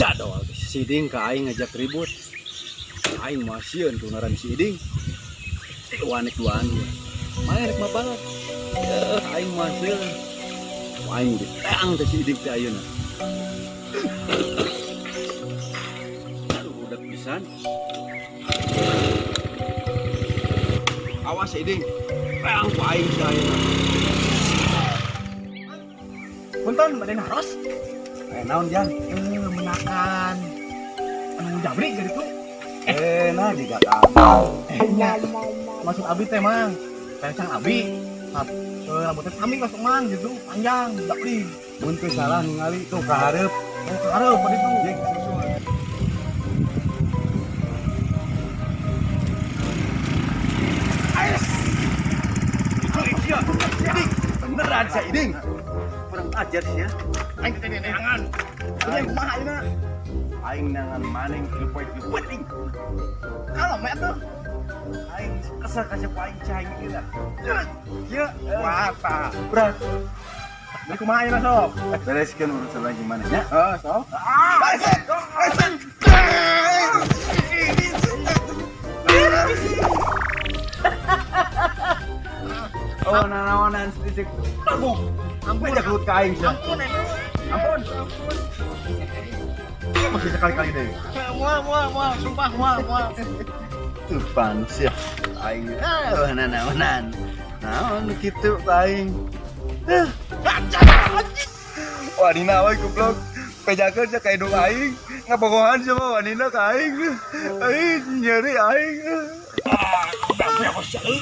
Jadwal siding ka aing ngajak ribut. Aing masieun tunaran siding. Wanek duaan. Maya rek mabalat. Aing masieun. Aing ditang teh siding teh ayeuna. Aduh udah pisan. Awas siding. Reang ku aing si ayeuna. Punten badan haros. Naon jan? Menakan anu jabri gitu. Nah digatakan. Nya maksud abi teh mang. Pencang abi. Rambutnya kami masuk mang gitu, panjang, jabri. Mun teu salah ningali tuh ka hareup. Oh, hareup pada itu. Jeung susul. Beneran si Iding. Kurang ajar sih ya. Aing teh neangan. Ini kumaha ayeuna? Aing nangan maning lepet-lepet ing. Kalau meh tuh. Aing kesel kasih aing cai ieu lah. Ieu Wata. berat. Ini kumaha ayeuna sok? Bereskeun urusan lagi mana nya? Sok. Oh, nanaonan sedikit. Ampun jak lut ka aing sia. Ampun. Masih sekali-kali deh. Mual, sumpah mual. Tupan sih. Aing nanaonan. Naon kitu ka aing. Wanina we goblok. Pejakeun nya ka hidung aing. Ngabogohan sama wanina ka aing. Aing nyeri aing. Berapa sih?